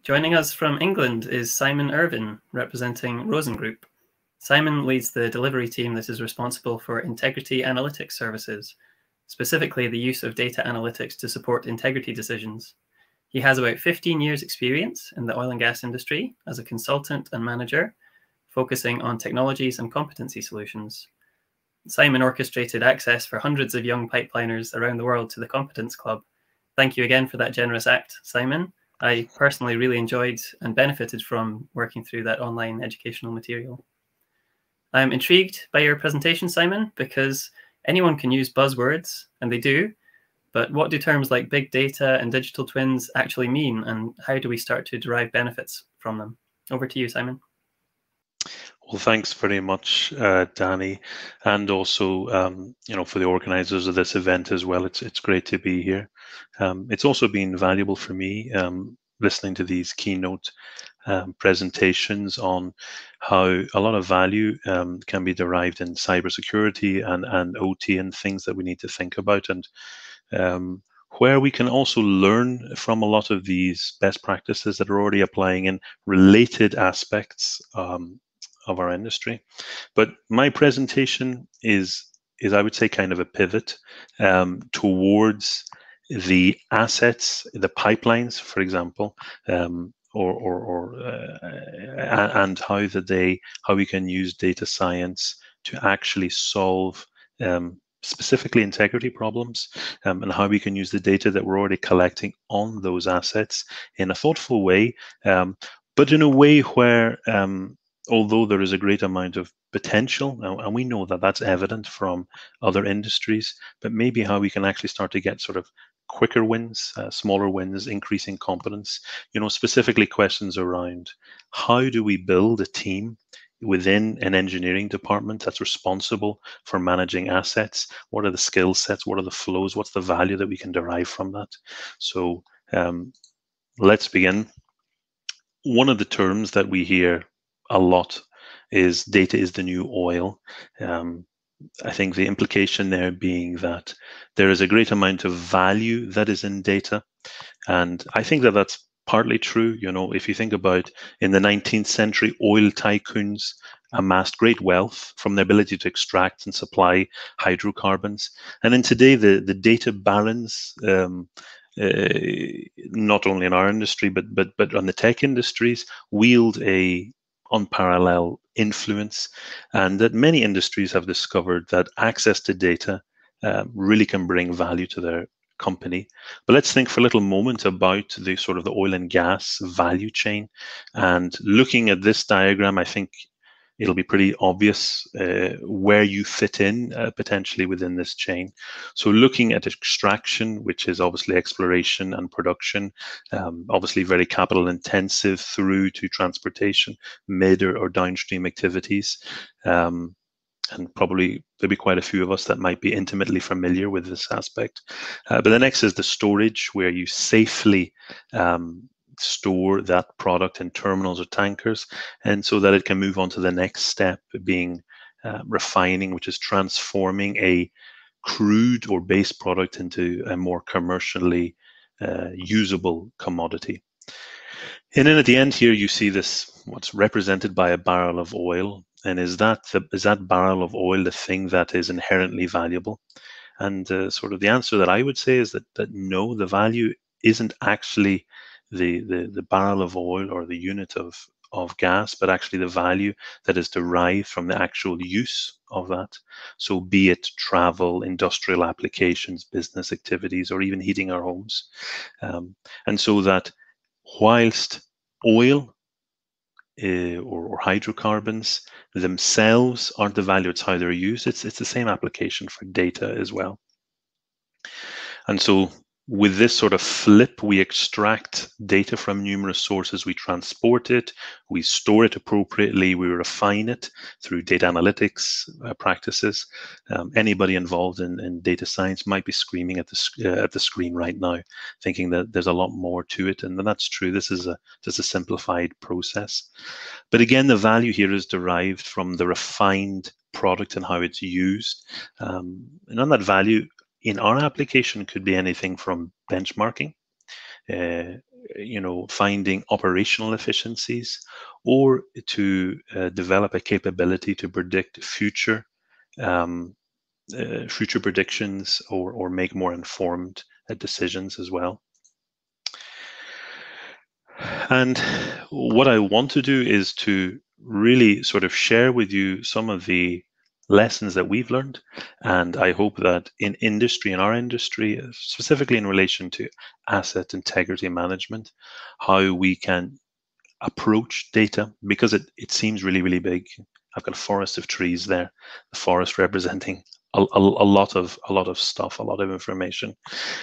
Joining us from England is Simon Irvine, representing ROSEN Group. Simon leads the delivery team that is responsible for integrity analytics services, specifically the use of data analytics to support integrity decisions. He has about 15 years experience in the oil and gas industry as a consultant and manager, focusing on technologies and competency solutions. Simon orchestrated access for hundreds of young pipeliners around the world to the Competence Club. Thank you again for that generous act, Simon. I personally really enjoyed and benefited from working through that online educational material. I'm intrigued by your presentation, Simon, because anyone can use buzzwords, and they do, but what do terms like big data and digital twins actually mean, and how do we start to derive benefits from them? Over to you, Simon. Well, thanks very much, Danny, and also, for the organisers of this event as well. It's great to be here. It's also been valuable for me listening to these keynote presentations on how a lot of value can be derived in cybersecurity and OT and things that we need to think about, and where we can also learn from a lot of these best practices that are already applying in related aspects of our industry. But my presentation is I would say kind of a pivot towards the assets, the pipelines, for example, and how we can use data science to actually solve specifically integrity problems, and how we can use the data that we're already collecting on those assets in a thoughtful way, but in a way where although there is a great amount of potential, and we know that that's evident from other industries, but maybe how we can actually start to get sort of quicker wins, smaller wins, increasing competence, specifically questions around how do we build a team within an engineering department that's responsible for managing assets? What are the skill sets? What are the flows? What's the value that we can derive from that? So let's begin. One of the terms that we hear a lot is data is the new oil. I think the implication there being that there is a great amount of value that is in data. And I think that that's partly true. If you think about in the 19th century, oil tycoons amassed great wealth from the ability to extract and supply hydrocarbons. And then today, the data barons, not only in our industry, but on the tech industries, wield a unparalleled influence, and that many industries have discovered that access to data really can bring value to their company. But let's think for a little moment about the sort of the oil and gas value chain. And looking at this diagram, I think it'll be pretty obvious where you fit in potentially within this chain. So looking at extraction, which is obviously exploration and production, obviously very capital intensive, through to transportation, mid or downstream activities. And probably there'll be quite a few of us that might be intimately familiar with this aspect. But the next is the storage, where you safely store that product in terminals or tankers, and so that it can move on to the next step, being refining, which is transforming a crude or base product into a more commercially usable commodity. And then at the end here, you see this, what's represented by a barrel of oil. And is that barrel of oil the thing that is inherently valuable? And sort of the answer that I would say is that no, the value isn't actually the barrel of oil or the unit of gas, but actually the value that is derived from the actual use of that. So be it travel, industrial applications, business activities, or even heating our homes. And so that whilst oil or hydrocarbons themselves aren't the value, it's how they're used. It's the same application for data as well. And so with this sort of flip, we extract data from numerous sources, we transport it, we store it appropriately, we refine it through data analytics practices. Anybody involved in data science might be screaming at the screen right now, thinking that there's a lot more to it, and that's true. This is just a simplified process. But again, the value here is derived from the refined product and how it's used. And on that value, in our application, could be anything from benchmarking, finding operational efficiencies, or to develop a capability to predict future predictions, or make more informed decisions as well. And what I want to do is to really sort of share with you some of the lessons that we've learned. And I hope that in our industry, specifically in relation to asset integrity management, how we can approach data, because it seems really, really big. I've got a forest of trees there, the forest representing a lot of stuff, a lot of information.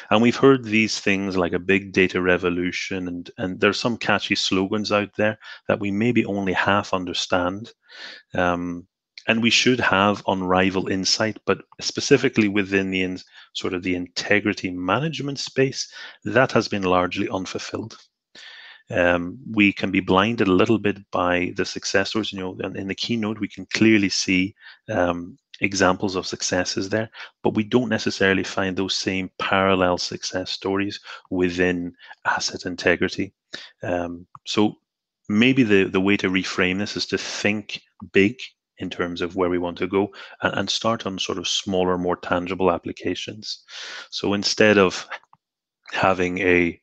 And we've heard these things like a big data revolution, and there's some catchy slogans out there that we maybe only half understand. And we should have unrivaled insight, but specifically within the sort of the integrity management space, that has been largely unfulfilled. We can be blinded a little bit by the success stories. In the keynote, we can clearly see examples of successes there, but we don't necessarily find those same parallel success stories within asset integrity. So maybe the way to reframe this is to think big in terms of where we want to go, and start on sort of smaller, more tangible applications. So instead of having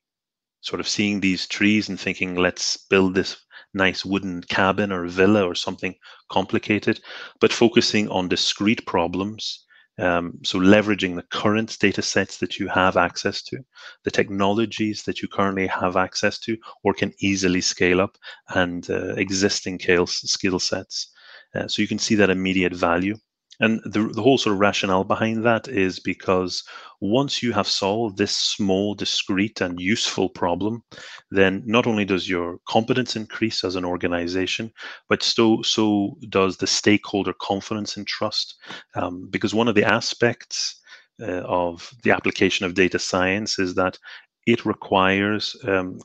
sort of seeing these trees and thinking, let's build this nice wooden cabin or villa or something complicated, but focusing on discrete problems. So leveraging the current data sets that you have access to, the technologies that you currently have access to or can easily scale up, and existing skill sets. So you can see that immediate value. And the whole sort of rationale behind that is because once you have solved this small, discrete, and useful problem, then not only does your competence increase as an organization, but so does the stakeholder confidence and trust. Because one of the aspects of the application of data science is that it requires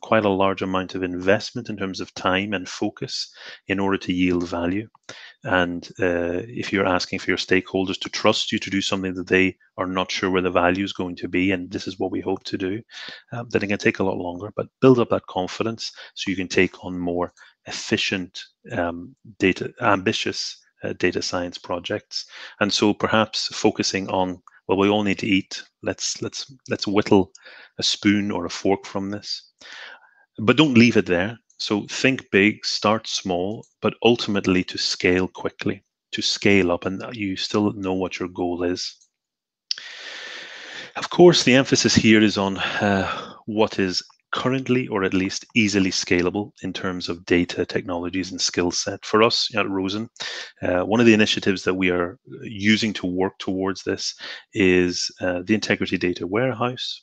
quite a large amount of investment in terms of time and focus in order to yield value. And if you're asking for your stakeholders to trust you to do something that they are not sure where the value is going to be, and this is what we hope to do, then it can take a lot longer. But build up that confidence so you can take on more efficient, ambitious data science projects. And so perhaps focusing on, well, we all need to eat. Let's whittle a spoon or a fork from this. But don't leave it there. So think big, start small, but ultimately to scale quickly, to scale up, and you still know what your goal is. Of course, the emphasis here is on what is currently, or at least easily scalable in terms of data, technologies, and skill set. For us at ROSEN, one of the initiatives that we are using to work towards this is the Integrity Data Warehouse.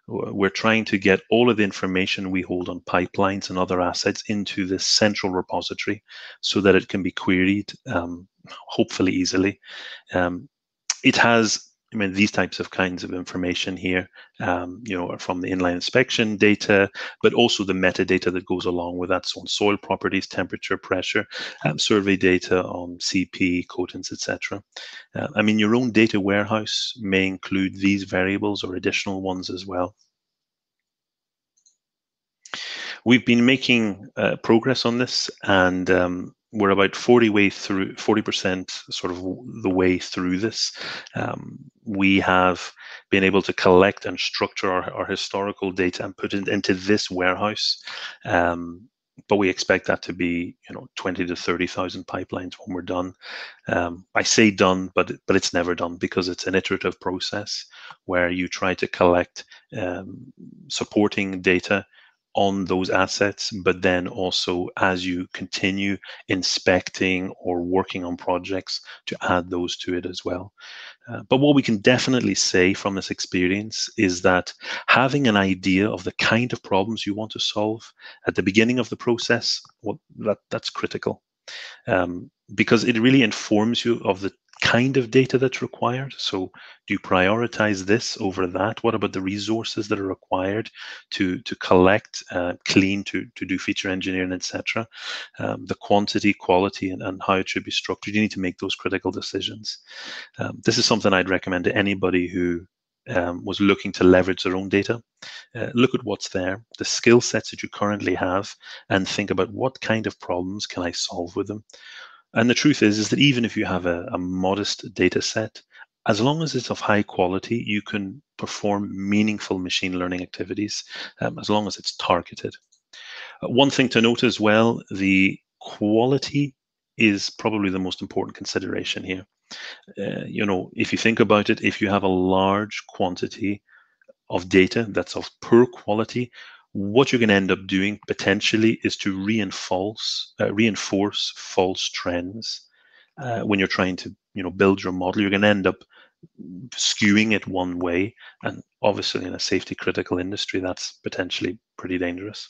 We're trying to get all of the information we hold on pipelines and other assets into this central repository so that it can be queried, hopefully easily. It has these types of kinds of information here, from the inline inspection data, but also the metadata that goes along with that. So on soil properties, temperature, pressure, survey data on CP, coatings, etc. Your own data warehouse may include these variables or additional ones as well. We've been making progress on this, and we're about 40% sort of the way through this. We have been able to collect and structure our historical data and put it into this warehouse. But we expect that to be 20 to 30,000 pipelines when we're done. I say done, but it's never done, because it's an iterative process where you try to collect supporting data on those assets, but then also as you continue inspecting or working on projects, to add those to it as well. But what we can definitely say from this experience is that having an idea of the kind of problems you want to solve at the beginning of the process, that's critical, because it really informs you of the kind of data that's required. So do you prioritize this over that? What about the resources that are required to collect, clean, to do feature engineering, etc.? The quantity, quality, and how it should be structured. You need to make those critical decisions. This is something I'd recommend to anybody who was looking to leverage their own data. Look at what's there, the skill sets that you currently have, and think about what kind of problems can I solve with them. And the truth is that even if you have a modest data set, as long as it's of high quality, you can perform meaningful machine learning activities, as long as it's targeted. One thing to note as well, the quality is probably the most important consideration here. If you think about it, if you have a large quantity of data that's of poor quality, what you're going to end up doing potentially is to reinforce false trends. When you're trying to build your model, you're going to end up skewing it one way, and obviously in a safety critical industry, that's potentially pretty dangerous.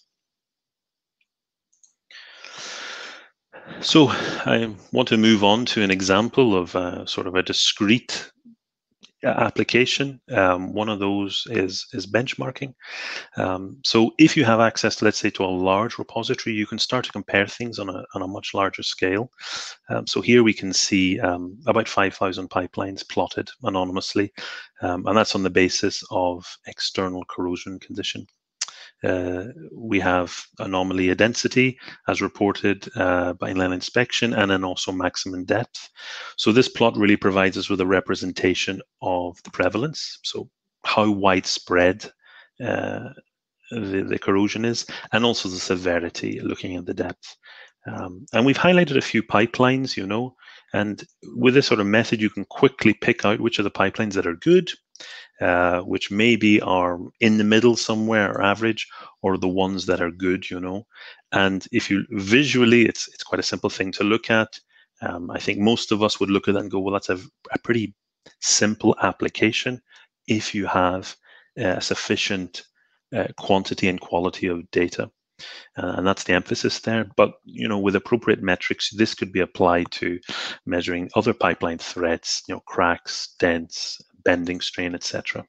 So I want to move on to an example of sort of a discrete application. One of those is benchmarking. So if you have access, let's say, to a large repository, you can start to compare things on a much larger scale. So here we can see about 5,000 pipelines plotted anonymously, and that's on the basis of external corrosion condition. We have anomaly density as reported by inline inspection, and then also maximum depth. So this plot really provides us with a representation of the prevalence, so how widespread the corrosion is, and also the severity, looking at the depth. And we've highlighted a few pipelines, and with this sort of method, you can quickly pick out which of the pipelines that are good, which maybe are in the middle somewhere or average, or the ones that are good, And if you visually, it's quite a simple thing to look at. I think most of us would look at that and go, well, that's a pretty simple application if you have sufficient quantity and quality of data. And that's the emphasis there. But, with appropriate metrics, this could be applied to measuring other pipeline threats, cracks, dents, bending strain, etc.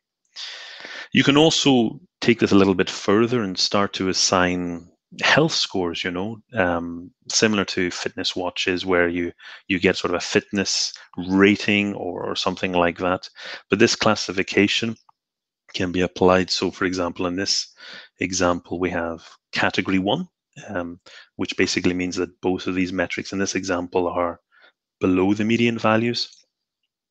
You can also take this a little bit further and start to assign health scores, similar to fitness watches, where you get sort of a fitness rating or something like that. But this classification can be applied. So, for example, in this example, we have category 1, which basically means that both of these metrics in this example are below the median values.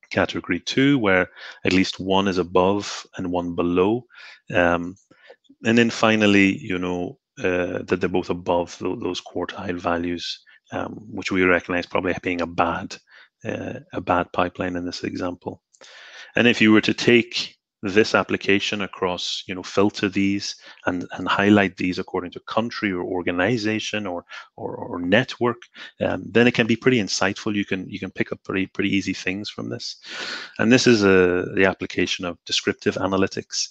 Category 2, where at least one is above and one below. And then finally, that they're both above those quartile values, which we recognize probably being a bad pipeline in this example. And if you were to take this application across, filter these and highlight these according to country or organization or network, then it can be pretty insightful. You can pick up pretty easy things from this. And this is the application of descriptive analytics.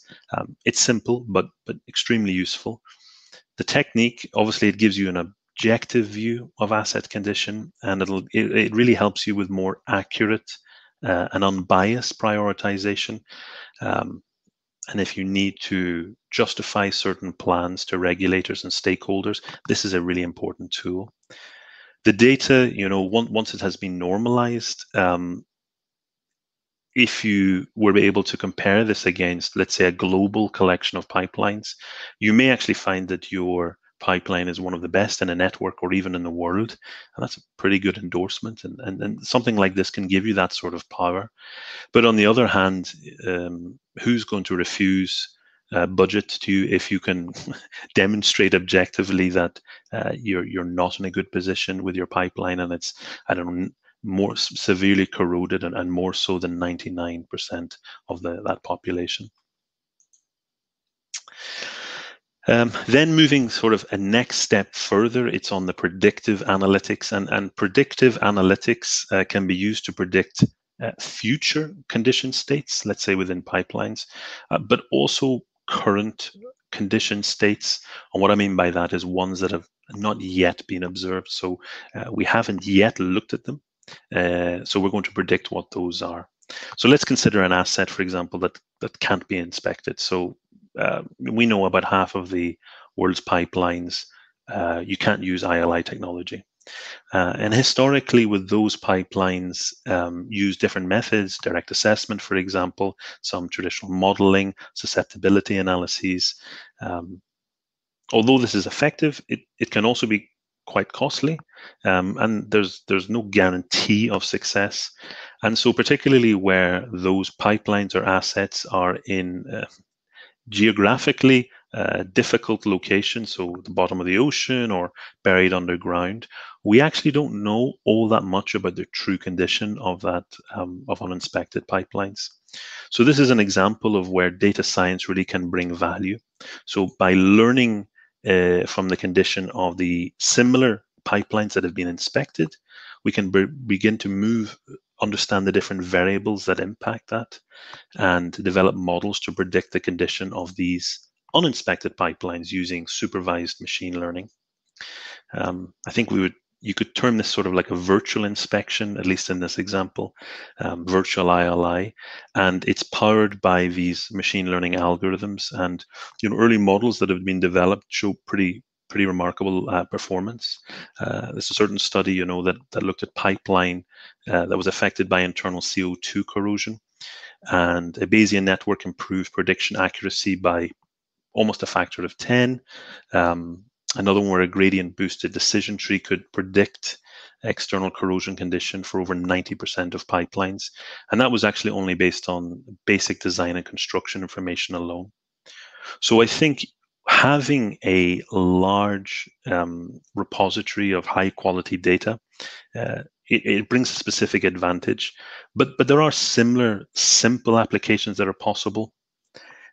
It's simple but extremely useful. The technique, obviously, it gives you an objective view of asset condition, and it really helps you with more accurate and unbiased prioritization. And if you need to justify certain plans to regulators and stakeholders, this is a really important tool. The data, once it has been normalized, if you were able to compare this against, let's say, a global collection of pipelines, you may actually find that your pipeline is one of the best in a network or even in the world. And that's a pretty good endorsement. And something like this can give you that sort of power. But on the other hand, who's going to refuse budget to you if you can demonstrate objectively that you're not in a good position with your pipeline, and it's, more severely corroded and more so than 99% of that population. Then moving sort of a next step further, it's on the predictive analytics, and predictive analytics can be used to predict future condition states, let's say within pipelines, but also current condition states. And what I mean by that is ones that have not yet been observed. So we haven't yet looked at them. So we're going to predict what those are. So let's consider an asset, for example, that can't be inspected. So we know about half of the world's pipelines, you can't use ILI technology. And historically, with those pipelines, use different methods, direct assessment, for example, some traditional modeling, susceptibility analyses. Although this is effective, it can also be quite costly, and there's no guarantee of success. And so particularly where those pipelines or assets are in geographically difficult locations, so the bottom of the ocean or buried underground, we actually don't know all that much about the true condition of that of uninspected pipelines. So this is an example of where data science really can bring value. So by learning from the condition of the similar pipelines that have been inspected, we can begin to understand the different variables that impact that, and develop models to predict the condition of these uninspected pipelines using supervised machine learning. I think you could term this sort of like a virtual inspection, at least in this example, virtual ILI, and it's powered by these machine learning algorithms. And early models that have been developed show pretty remarkable performance. There's a certain study, that looked at pipeline that was affected by internal CO2 corrosion, and a Bayesian network improved prediction accuracy by almost a factor of 10. Another one where a gradient boosted decision tree could predict external corrosion condition for over 90% of pipelines. And that was actually only based on basic design and construction information alone. So I think having a large repository of high quality data, it brings a specific advantage, but there are similar simple applications that are possible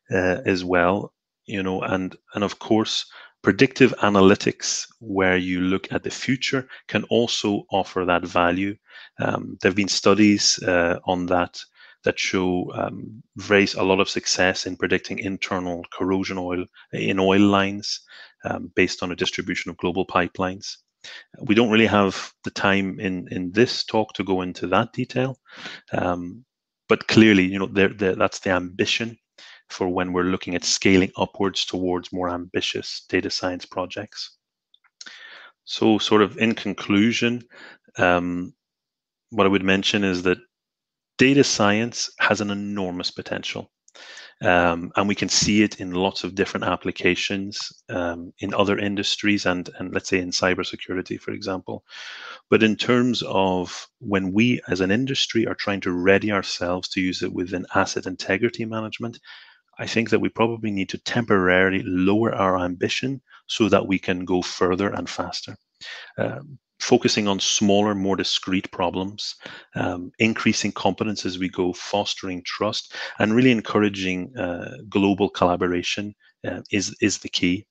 as well, and of course, predictive analytics, where you look at the future, can also offer that value. There have been studies on that show a lot of success in predicting internal corrosion in oil lines based on a distribution of global pipelines. We don't really have the time in this talk to go into that detail, but clearly, that's the ambition for when we're looking at scaling upwards towards more ambitious data science projects. So sort of in conclusion, what I would mention is that data science has an enormous potential. And we can see it in lots of different applications in other industries and let's say in cybersecurity, for example. But in terms of when we as an industry are trying to ready ourselves to use it within asset integrity management, I think that we probably need to temporarily lower our ambition so that we can go further and faster. Focusing on smaller, more discrete problems, increasing competence as we go, fostering trust, and really encouraging global collaboration is the key.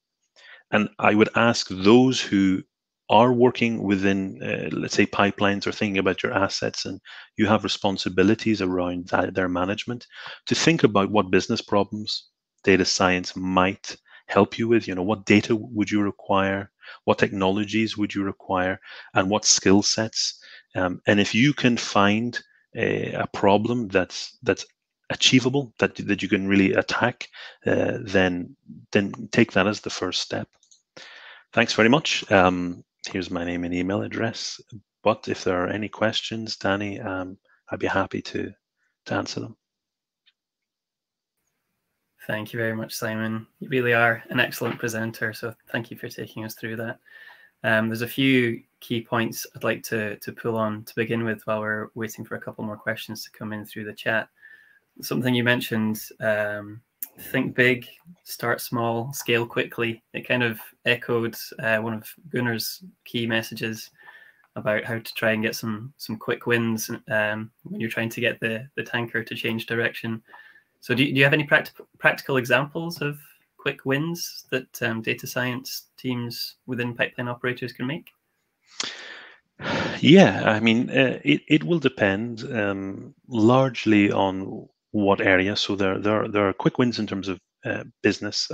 And I would ask those who are working within, let's say, pipelines, or thinking about your assets, and you have responsibilities around their management, to think about what business problems data science might help you with. What data would you require? What technologies would you require? And what skill sets? And if you can find a problem that's achievable, that you can really attack, then take that as the first step. Thanks very much. Here's my name and email address. But if there are any questions, Danny, I'd be happy to answer them. Thank you very much, Simon. You really are an excellent presenter, so thank you for taking us through that. There's a few key points I'd like to pull on to begin with while we're waiting for a couple more questions to come in through the chat. Something you mentioned, think big, start small, scale quickly. It kind of echoed one of Gunnar's key messages about how to try and get some quick wins when you're trying to get the tanker to change direction. So do you have any practical examples of quick wins that data science teams within pipeline operators can make? Yeah, I mean, it will depend largely on what area. So there are quick wins in terms of business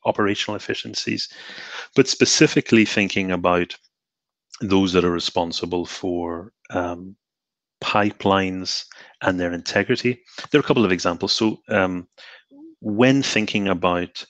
operational efficiencies, but specifically thinking about those that are responsible for pipelines and their integrity. There are a couple of examples. So when thinking about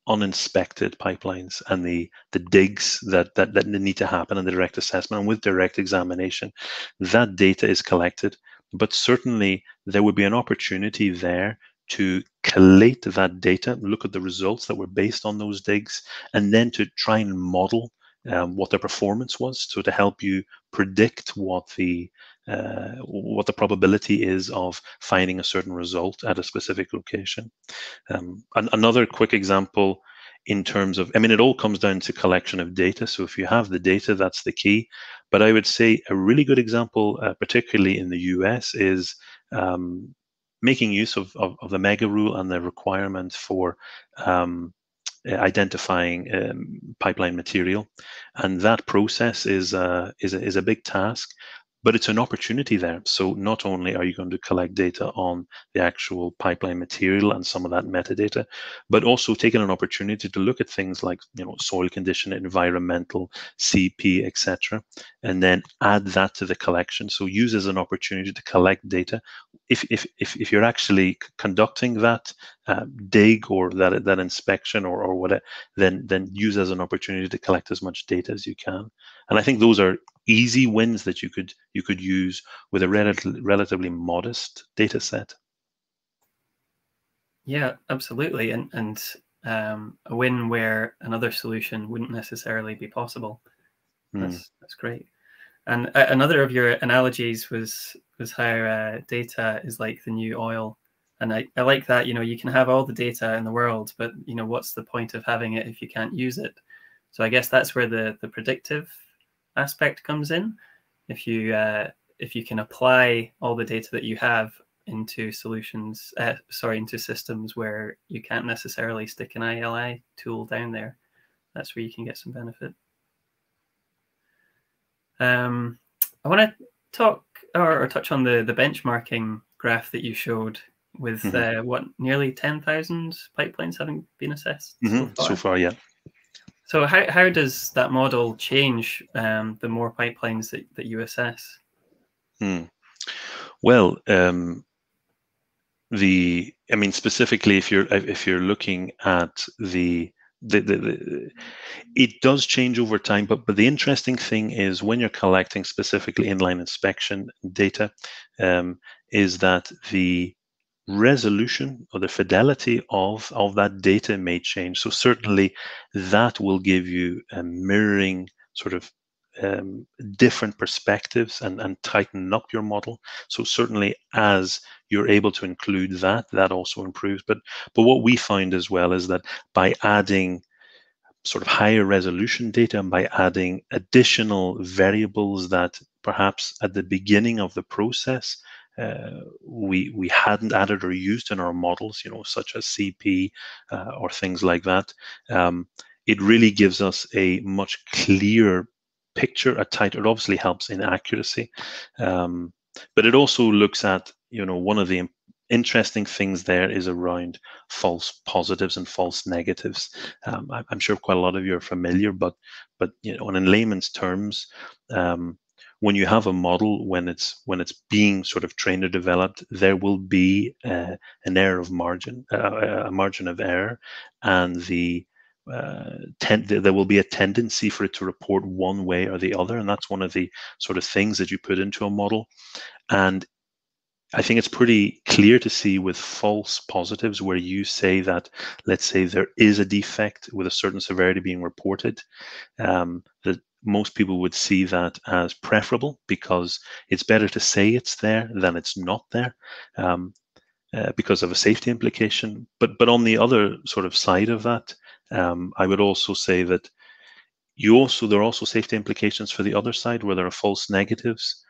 uninspected pipelines and the digs that need to happen and the direct assessment. And with direct examination, that data is collected. But certainly there would be an opportunity there to collate that data, look at the results that were based on those digs, and then to try and model what their performance was, so to help you predict what the probability is of finding a certain result at a specific location. Another quick example in terms of, I mean, it all comes down to collection of data. So if you have the data, that's the key. But I would say a really good example, particularly in the US, is making use of the mega rule and the requirement for identifying pipeline material, and that process is a big task, but it's an opportunity there. So not only are you going to collect data on the actual pipeline material and some of that metadata, but also taking an opportunity to look at things like, you know, soil condition, environmental, CP, etc., and then add that to the collection. So use as an opportunity to collect data. If you're actually conducting that dig or that inspection or whatever, then use as an opportunity to collect as much data as you can. And I think those are easy wins that you could use with a relatively modest data set. Yeah, absolutely, and a win where another solution wouldn't necessarily be possible. That's great. And another of your analogies was how data is like the new oil. And I like that, you know, you can have all the data in the world, but, you know, what's the point of having it if you can't use it? So I guess that's where the predictive aspect comes in. If you can apply all the data that you have into solutions, into systems where you can't necessarily stick an ILI tool down there, that's where you can get some benefit. I want to talk or touch on the benchmarking graph that you showed with what, nearly 10,000 pipelines having been assessed so far, yeah. So how does that model change the more pipelines that you assess? Well, I mean, specifically, if you're looking at it does change over time, but the interesting thing is when you're collecting specifically inline inspection data, is that the resolution or the fidelity of that data may change. So certainly that will give you a mirroring sort of different perspectives and tighten up your model. So certainly as you're able to include that also improves. But what we find as well is that by adding sort of higher resolution data and by adding additional variables that perhaps at the beginning of the process we hadn't added or used in our models, you know, such as CP or things like that, it really gives us a much clearer picture, it obviously helps in accuracy, but it also looks at, you know, one of the interesting things there is around false positives and false negatives. I'm sure quite a lot of you are familiar, but you know, in layman's terms, when you have a model, when it's being sort of trained or developed, there will be an error of margin, a margin of error, and there will be a tendency for it to report one way or the other, and that's one of the sort of things that you put into a model. And I think it's pretty clear to see with false positives where you say that, let's say there is a defect with a certain severity being reported, that most people would see that as preferable because it's better to say it's there than it's not there, because of a safety implication. But on the other sort of side of that, I would also say that there are also safety implications for the other side where there are false negatives,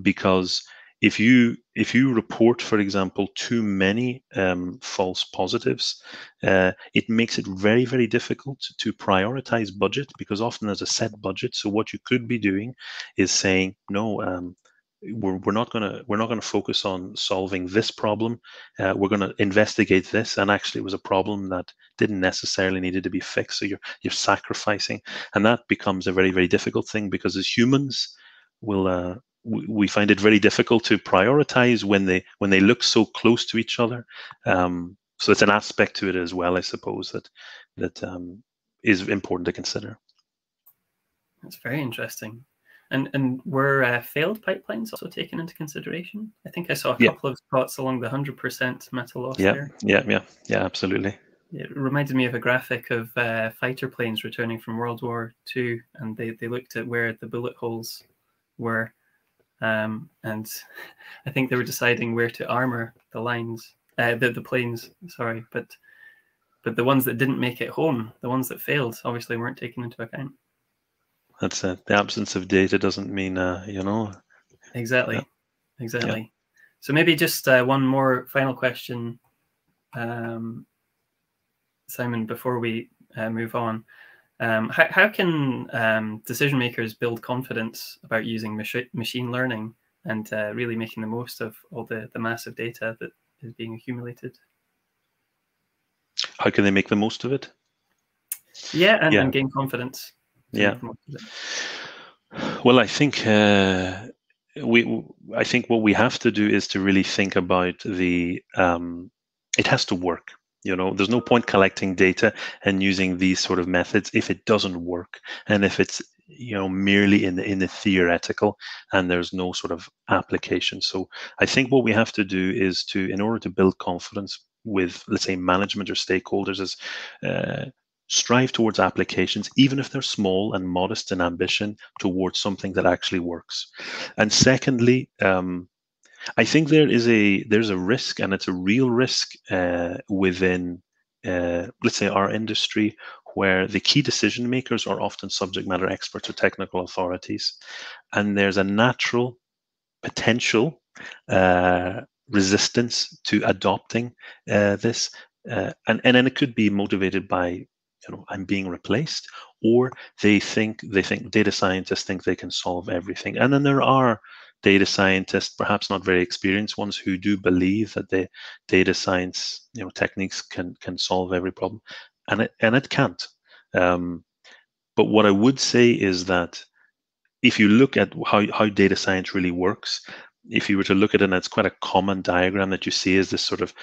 because if you report, for example, too many false positives, it makes it very, very difficult to prioritize budget, because often there's a set budget. So what you could be doing is saying, no, we're not going to focus on solving this problem. We're going to investigate this, and actually it was a problem that didn't necessarily needed to be fixed. So you're sacrificing, and that becomes a very, very difficult thing, because as humans, we find it very difficult to prioritize when they look so close to each other. So it's an aspect to it as well, I suppose, that is important to consider. That's very interesting. And were failed pipelines also taken into consideration? I think I saw a couple of spots along the 100% metal loss there. Yeah, absolutely. It reminded me of a graphic of fighter planes returning from World War II, and they looked at where the bullet holes were, and I think they were deciding where to armor the lines, the planes. Sorry, but the ones that didn't make it home, the ones that failed, obviously weren't taken into account. That's it. The absence of data doesn't mean, Exactly. Exactly. So maybe just one more final question, Simon, before we move on. How can decision makers build confidence about using machine learning and really making the most of all the massive data that is being accumulated? How can they make the most of it? Yeah, and gain confidence. Yeah. Well, I think I think what we have to do is to really think about it has to work. There's no point collecting data and using these sort of methods if it doesn't work, and if it's merely in the theoretical and there's no sort of application. So I think what we have to do is in order to build confidence with, let's say, management or stakeholders, is strive towards applications, even if they're small and modest in ambition, towards something that actually works. And secondly, I think there's a risk, and it's a real risk within, let's say, our industry, where the key decision makers are often subject matter experts or technical authorities, and there's a natural potential resistance to adopting this, and then it could be motivated by, I'm being replaced, or they think data scientists think they can solve everything. And then there are data scientists, perhaps not very experienced ones, who do believe that the data science techniques can solve every problem, and it can't. But what I would say is that if you look at how data science really works, if you were to look at it, and it's quite a common diagram that you see, is this sort of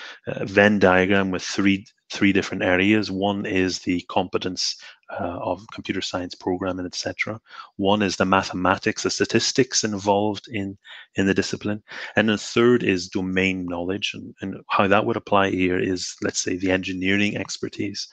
Venn diagram with three different areas. One is the competence of computer science programming, etc. One is the mathematics, the statistics involved in the discipline. And the third is domain knowledge. And how that would apply here is, let's say, the engineering expertise.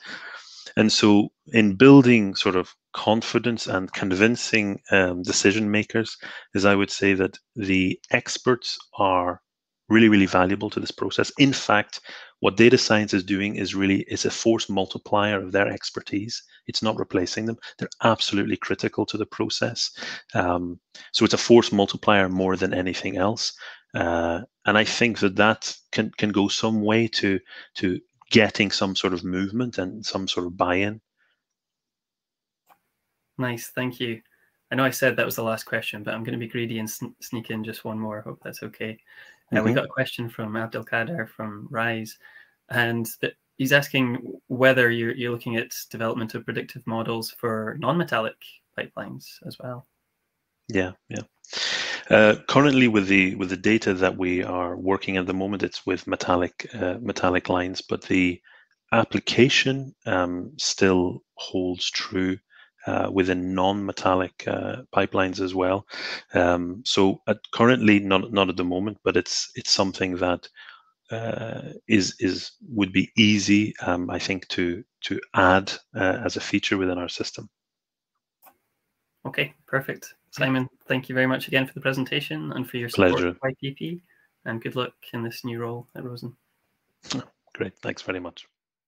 And so in building sort of confidence and convincing decision makers, is I would say that the experts are really, really valuable to this process. In fact, what data science is doing is a force multiplier of their expertise. It's not replacing them. They're absolutely critical to the process. So it's a force multiplier more than anything else. And I think that can go some way to getting some sort of movement and some sort of buy-in. Nice, thank you. I know I said that was the last question, but I'm going to be greedy and sneak in just one more. I hope that's okay. We got a question from Abdelkader from Rise, and he's asking whether you're looking at development of predictive models for non-metallic pipelines as well. Yeah. Currently, with the data that we are working at the moment, it's with metallic lines, but the application still holds true within non-metallic pipelines as well. So currently, not at the moment, but it's something that would be easy, I think, to add as a feature within our system. Okay, perfect. Simon, thank you very much again for the presentation and for your support Pleasure. of IPP, and good luck in this new role at ROSEN. Great, thanks very much.